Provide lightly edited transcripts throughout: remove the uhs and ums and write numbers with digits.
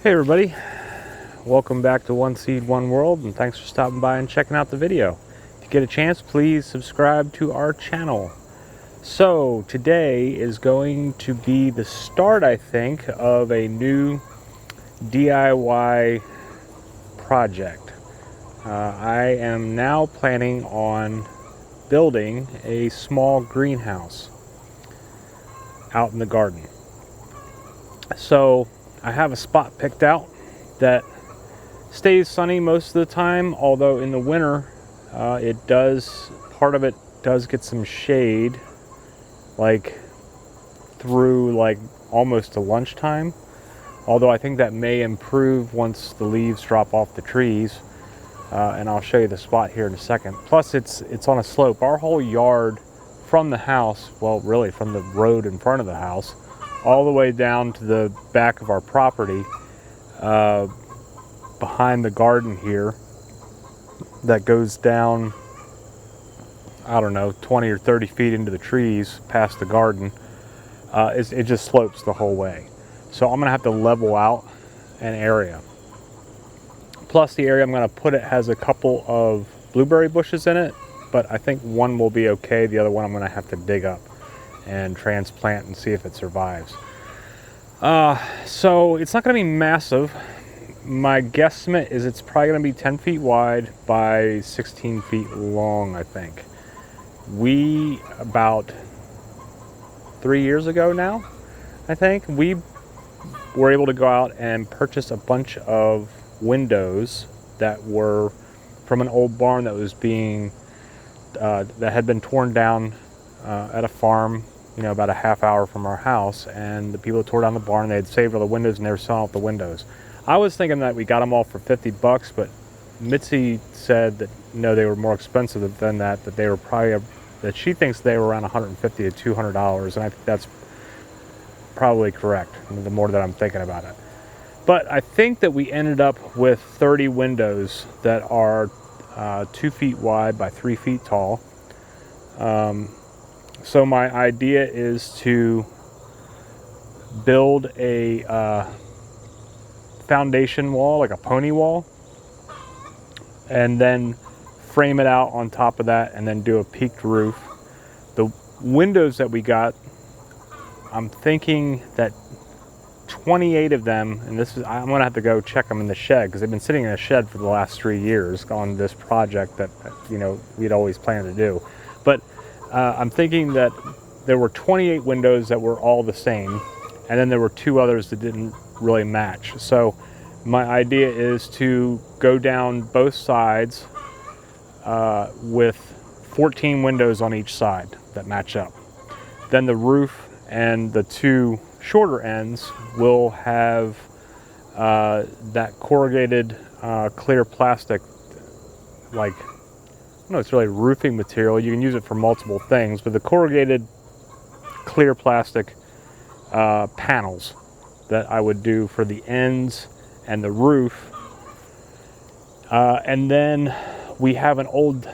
Hey everybody, welcome back to One Seed, One World, and thanks for stopping by and checking out the video. If you get a chance, please subscribe to our channel. So today is going to be the start, I think, of a new DIY project. I am now planning on building a small greenhouse out in the garden. So I have a spot picked out that stays sunny most of the time, although in the winter part of it does get some shade, like through like almost to lunchtime, although I think that may improve once the leaves drop off the trees, and I'll show you the spot here in a second. Plus it's on a slope. Our whole yard from the house, well really from the road in front of the house all the way down to the back of our property, behind the garden here, that goes down, I don't know, 20 or 30 feet into the trees past the garden. It just slopes the whole way. So I'm gonna have to level out an area. Plus the area I'm gonna put it has a couple of blueberry bushes in it, but I think one will be okay. The other one I'm gonna have to dig up and transplant and see if it survives. So it's not going to be massive. My guesstimate is it's probably going to be 10 feet wide by 16 feet long, I think. We, about 3 years ago now, I think, we were able to go out and purchase a bunch of windows that were from an old barn that was that had been torn down at a farm, you know, about a half hour from our house, and the people that tore down the barn, they had saved all the windows and they were selling off the windows. I was thinking that we got them all for 50 bucks, but Mitzi said that no, they were more expensive than that, that they were probably, that she thinks they were around $150 to $200, and I think that's probably correct, the more that I'm thinking about it. But I think that we ended up with 30 windows that are 2 feet wide by 3 feet tall. So my idea is to build a foundation wall, like a pony wall, and then frame it out on top of that and then do a peaked roof. The windows that we got, I'm thinking that 28 of them, and I'm gonna have to go check them in the shed because they've been sitting in a shed for the last 3 years on this project that, you know, we'd always planned to do. But I'm thinking that there were 28 windows that were all the same, and then there were 2 others that didn't really match. So my idea is to go down both sides with 14 windows on each side that match up. Then the roof and the 2 shorter ends will have that corrugated clear plastic, like, no, it's really roofing material. You can use it for multiple things, but the corrugated clear plastic panels that I would do for the ends and the roof. And then we have an old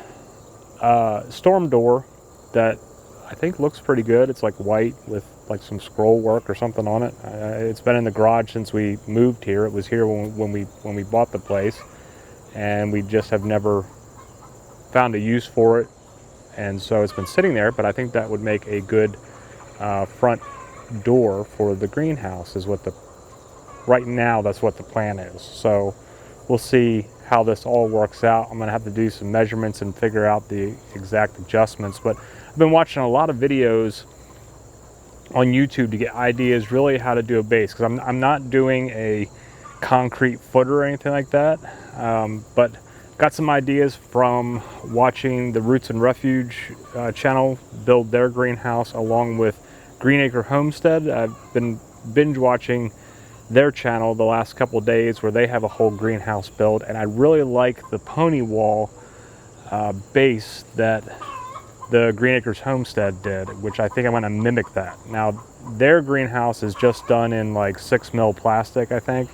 storm door that I think looks pretty good. It's like white with like some scroll work or something on it. It's been in the garage since we moved here. It was here when we bought the place, and we just have never found a use for it, and so it's been sitting there. But I think that would make a good front door for the greenhouse, is what right now that's what the plan is. So we'll see how this all works out. I'm gonna have to do some measurements and figure out the exact adjustments, but I've been watching a lot of videos on YouTube to get ideas really how to do a base, because I'm not doing a concrete footer or anything like that, but got some ideas from watching the Roots and Refuge channel build their greenhouse, along with Green Acre Homestead. I've been binge watching their channel the last couple of days, where they have a whole greenhouse build, and I really like the pony wall base that the Green Acres Homestead did, which I think I'm going to mimic that. Now their greenhouse is just done in like 6 mil plastic, I think.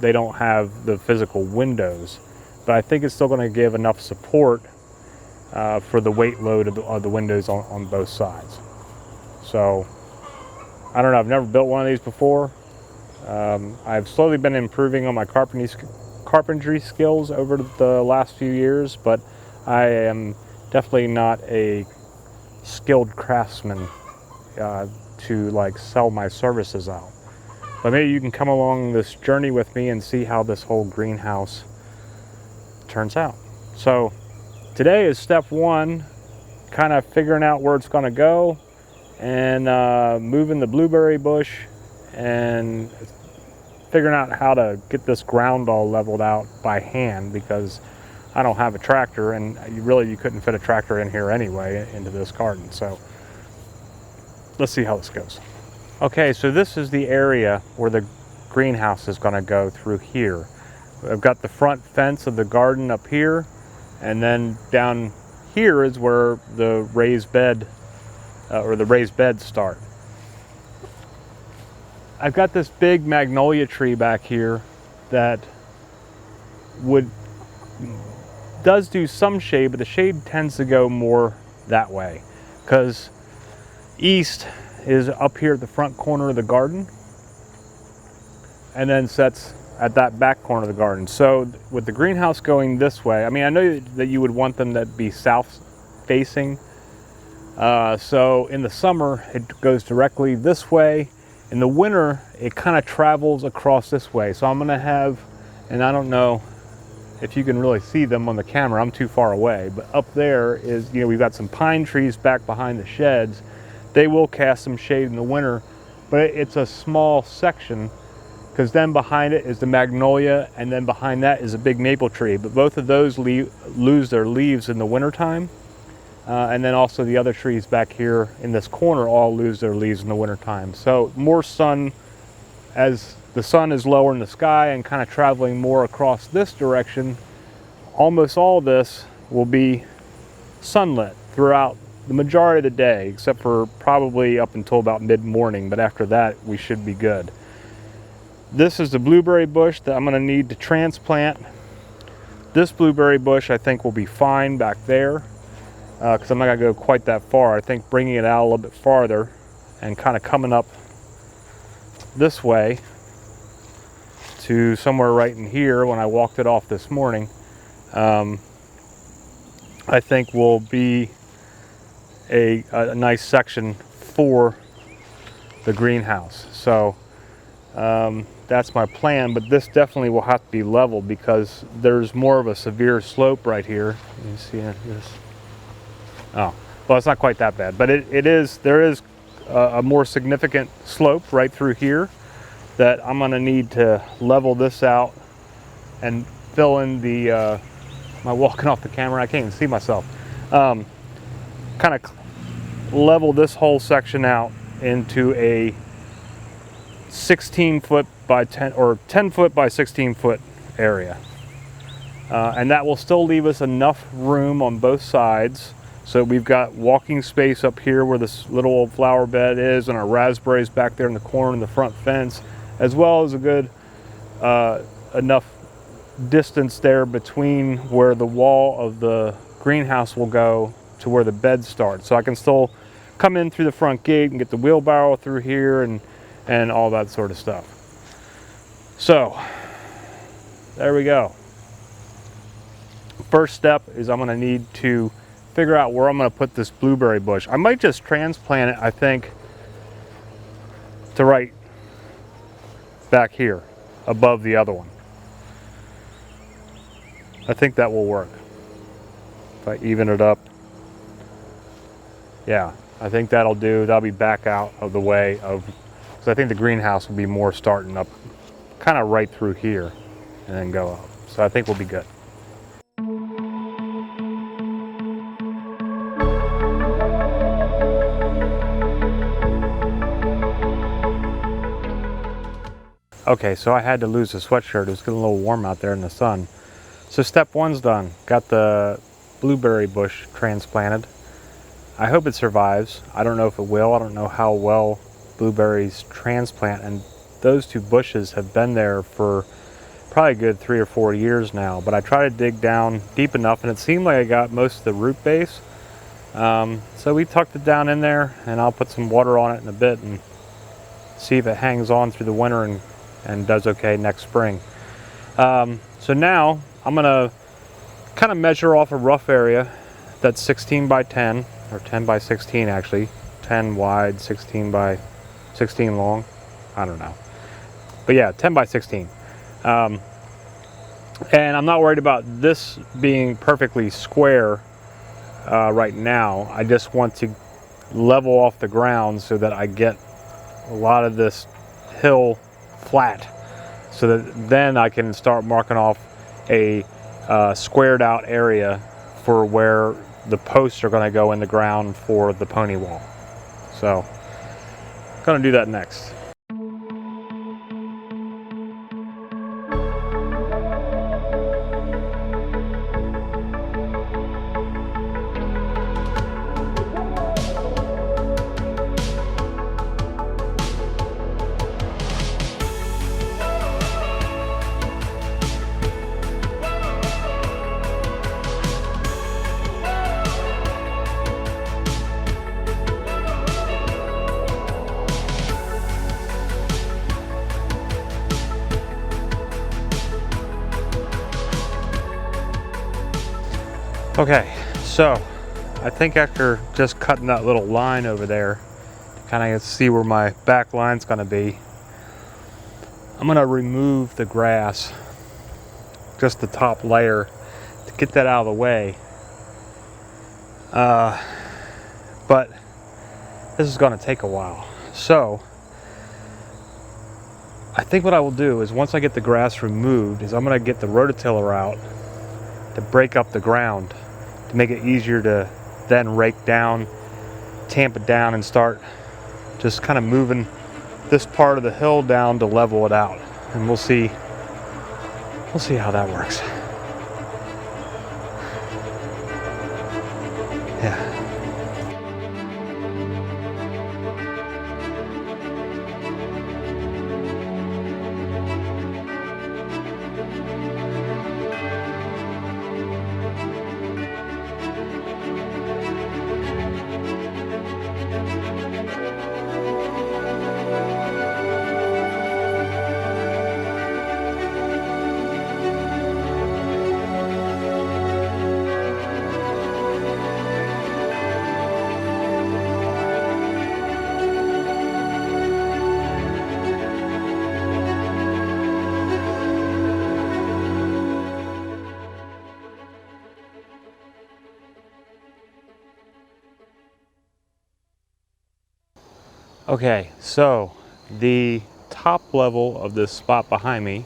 They don't have the physical windows, but I think it's still going to give enough support for the weight load of the windows on both sides. So I don't know, I've never built one of these before. I've slowly been improving on my carpentry skills over the last few years, but I am definitely not a skilled craftsman to like sell my services out. But maybe you can come along this journey with me and see how this whole greenhouse turns out. So today is step one, kind of figuring out where it's going to go and moving the blueberry bush and figuring out how to get this ground all leveled out by hand, because I don't have a tractor, and you couldn't fit a tractor in here anyway into this garden. So let's see how this goes. Okay, so this is the area where the greenhouse is going to go through here. I've got the front fence of the garden up here, and then down here is where the raised bed beds start. I've got this big magnolia tree back here that does do some shade, but the shade tends to go more that way, because east is up here at the front corner of the garden and then sets at that back corner of the garden. So with the greenhouse going this way, I mean, I know that you would want them to be south facing. So in the summer, it goes directly this way. In the winter, it kind of travels across this way. So I'm gonna have, and I don't know if you can really see them on the camera, I'm too far away, but up there is, we've got some pine trees back behind the sheds. They will cast some shade in the winter, but it's a small section, because then behind it is the magnolia, and then behind that is a big maple tree. But both of those lose their leaves in the wintertime. And then also the other trees back here in this corner all lose their leaves in the wintertime. So more sun, as the sun is lower in the sky and kind of traveling more across this direction, almost all of this will be sunlit throughout the majority of the day, except for probably up until about mid-morning, but after that we should be good. This is the blueberry bush that I'm going to need to transplant. This blueberry bush I think will be fine back there, because I'm not going to go quite that far. I think bringing it out a little bit farther and kind of coming up this way to somewhere right in here when I walked it off this morning, I think will be a nice section for the greenhouse. So that's my plan, but this definitely will have to be leveled because there's more of a severe slope right here. You see this? Oh, well, it's not quite that bad, but there is a more significant slope right through here that I'm gonna need to level this out and fill in the, am I walking off the camera? I can't even see myself. Kind of level this whole section out into a 16 foot by 10 or 10 foot by 16 foot area. And that will still leave us enough room on both sides. So we've got walking space up here where this little old flower bed is, and our raspberries back there in the corner in the front fence, as well as a good enough distance there between where the wall of the greenhouse will go to where the bed starts. So I can still come in through the front gate and get the wheelbarrow through here and all that sort of stuff. So there we go. First step is I'm going to need to figure out where I'm going to put this blueberry bush. I might just transplant it, I think, to right back here above the other one. I think that will work. If I even it up. Yeah, I think that'll do. That'll be back out of the way of, because I think the greenhouse will be more starting up kind of right through here and then go up. So I think we'll be good. Okay, so I had to lose the sweatshirt. It was getting a little warm out there in the sun. So step one's done. Got the blueberry bush transplanted. I hope it survives. I don't know if it will. I don't know how well blueberries transplant, and those two bushes have been there for probably a good 3 or 4 years now, but I try to dig down deep enough and it seemed like I got most of the root base. So we tucked it down in there, and I'll put some water on it in a bit and see if it hangs on through the winter and and does okay next spring. So now I'm gonna kind of measure off a rough area that's 16 by 10, or 10 by 16 actually, 10 wide, 16 by 16 long. I don't know. But yeah, 10 by 16. And I'm not worried about this being perfectly square right now. I just want to level off the ground so that I get a lot of this hill flat, so that then I can start marking off a squared out area for where the posts are going to go in the ground for the pony wall. So I'm going to do that next. Okay, so I think after just cutting that little line over there to kind of see where my back line's going to be, I'm going to remove the grass, just the top layer, to get that out of the way. But this is going to take a while. So I think what I will do is, once I get the grass removed, is I'm going to get the rototiller out to break up the ground, to make it easier to then rake down, tamp it down, and start just kind of moving this part of the hill down to level it out. And we'll see how that works. Yeah. Okay, so the top level of this spot behind me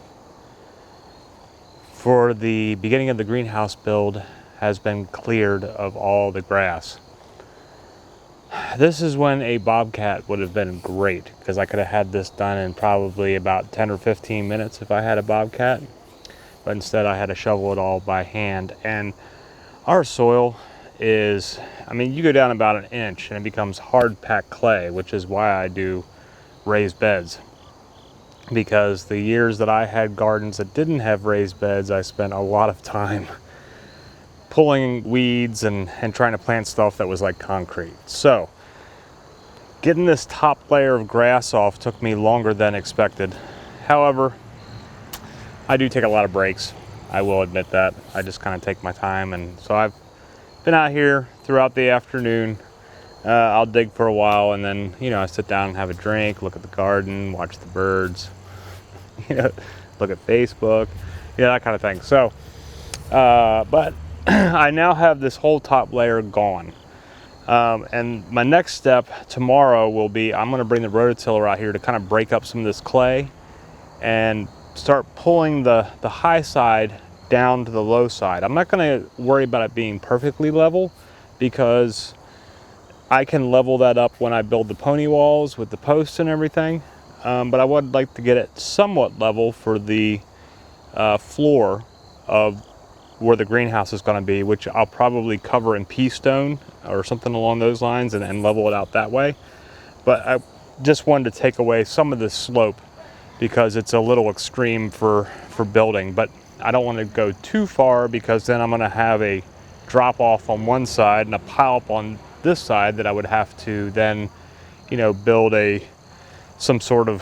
for the beginning of the greenhouse build has been cleared of all the grass. This is when a bobcat would have been great, because I could have had this done in probably about 10 or 15 minutes if I had a bobcat, but instead I had to shovel it all by hand. And our soil is, I mean, you go down about an inch and it becomes hard packed clay, which is why I do raised beds. Because the years that I had gardens that didn't have raised beds, I spent a lot of time pulling weeds and trying to plant stuff that was like concrete. So getting this top layer of grass off took me longer than expected. However, I do take a lot of breaks. I will admit that. I just kind of take my time, and so I've been out here throughout the afternoon. I'll dig for a while, and then, you know, I sit down and have a drink, look at the garden, watch the birds, you know, look at Facebook, yeah, that kind of thing. So, but I now have this whole top layer gone. And my next step tomorrow will be, I'm going to bring the rototiller out here to kind of break up some of this clay and start pulling the high side down to the low side. I'm not going to worry about it being perfectly level, because I can level that up when I build the pony walls with the posts and everything. But I would like to get it somewhat level for the floor of where the greenhouse is going to be, which I'll probably cover in pea stone or something along those lines, and level it out that way. But I just wanted to take away some of the slope, because it's a little extreme for building. But I don't want to go too far, because then I'm going to have a drop off on one side and a pile up on this side that I would have to then, you know, build some sort of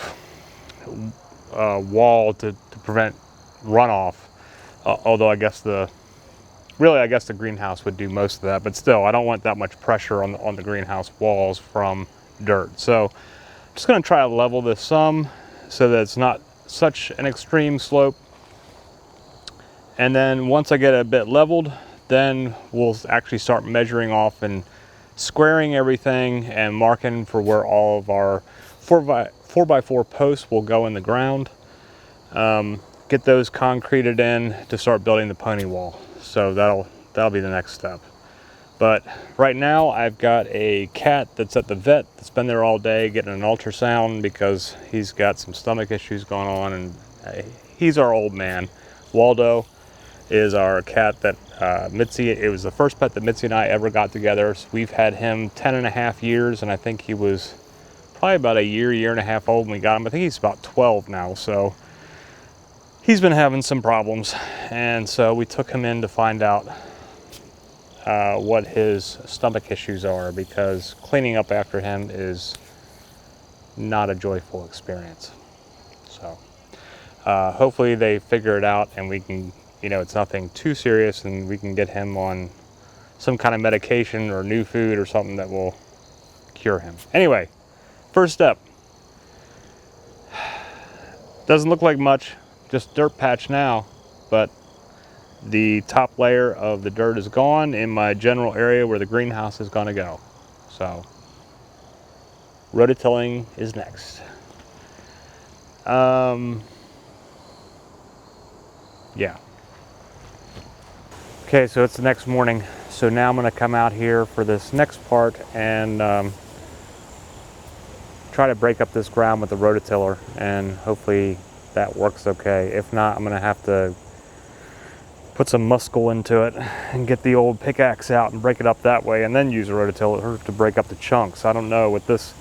wall to prevent runoff. Although I guess the greenhouse would do most of that, but still, I don't want that much pressure on the greenhouse walls from dirt. So I'm just going to try to level this some so that it's not such an extreme slope. And then once I get it a bit leveled, then we'll actually start measuring off and squaring everything and marking for where all of our 4x4 posts will go in the ground. Get those concreted in to start building the pony wall. So that'll be the next step. But right now I've got a cat that's at the vet that's been there all day getting an ultrasound because he's got some stomach issues going on, and he's our old man. Waldo is our cat that Mitzi, it was the first pet that Mitzi and I ever got together. So we've had him 10.5 years, and I think he was probably about a year and a half old when we got him. I think he's about 12 now, so he's been having some problems, and so we took him in to find out what his stomach issues are, because cleaning up after him is not a joyful experience. So hopefully they figure it out and we can, it's nothing too serious, and we can get him on some kind of medication or new food or something that will cure him. Anyway, first step. Doesn't look like much, just dirt patch now, but the top layer of the dirt is gone in my general area where the greenhouse is going to go. So rototilling is next. Yeah. Okay, so it's the next morning. So now I'm going to come out here for this next part and try to break up this ground with the rototiller, and hopefully that works okay. If not, I'm going to have to put some muscle into it and get the old pickaxe out and break it up that way, and then use a rototiller to break up the chunks. I don't know, with this,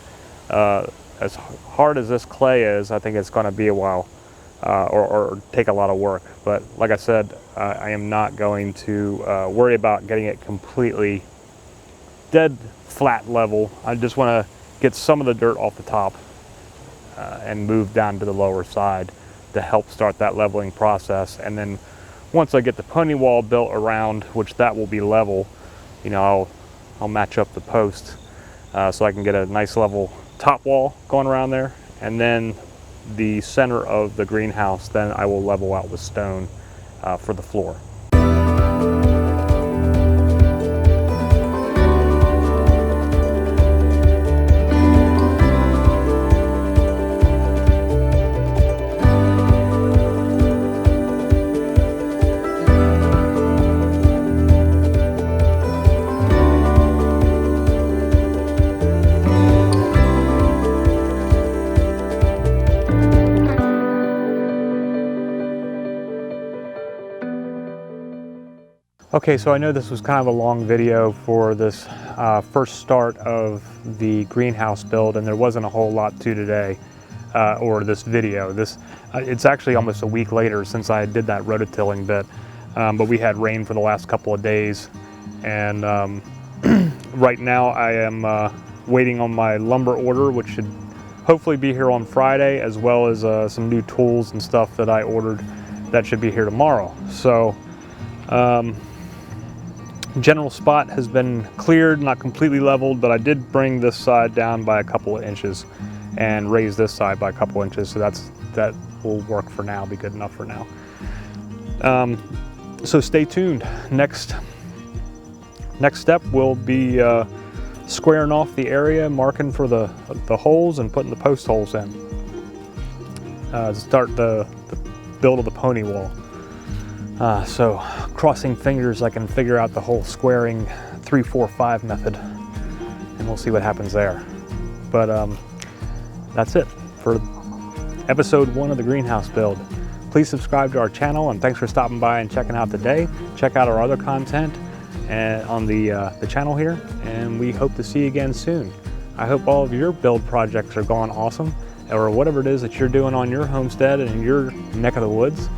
as hard as this clay is, I think it's going to be a while, or take a lot of work. But like I said, I am not going to worry about getting it completely dead flat level. I just want to get some of the dirt off the top and move down to the lower side to help start that leveling process. And then once I get the pony wall built around, which that will be level, I'll match up the posts so I can get a nice level top wall going around there. And then the center of the greenhouse, then I will level out with stone for the floor. Okay, so I know this was kind of a long video for this first start of the greenhouse build, and there wasn't a whole lot to today, or this video. It's actually almost a week later since I did that rototilling bit, but we had rain for the last couple of days, and right now I am waiting on my lumber order, which should hopefully be here on Friday, as well as some new tools and stuff that I ordered that should be here tomorrow. So general spot has been cleared, not completely leveled, but I did bring this side down by a couple of inches and raise this side by a couple inches, so that will work for now, be good enough for now. So stay tuned. Next step will be squaring off the area, marking for the holes, and putting the post holes in to start the build of the pony wall. So crossing fingers I can figure out the whole squaring 3, 4, 5 method, and we'll see what happens there. But that's it for episode 1 of the greenhouse build. Please subscribe to our channel, and thanks for stopping by and checking out today. Check out our other content on the channel here, and we hope to see you again soon. I hope all of your build projects are going awesome, or whatever it is that you're doing on your homestead and in your neck of the woods.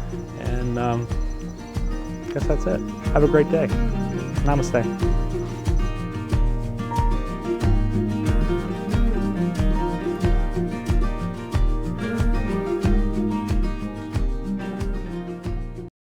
And I guess that's it. Have a great day. Namaste.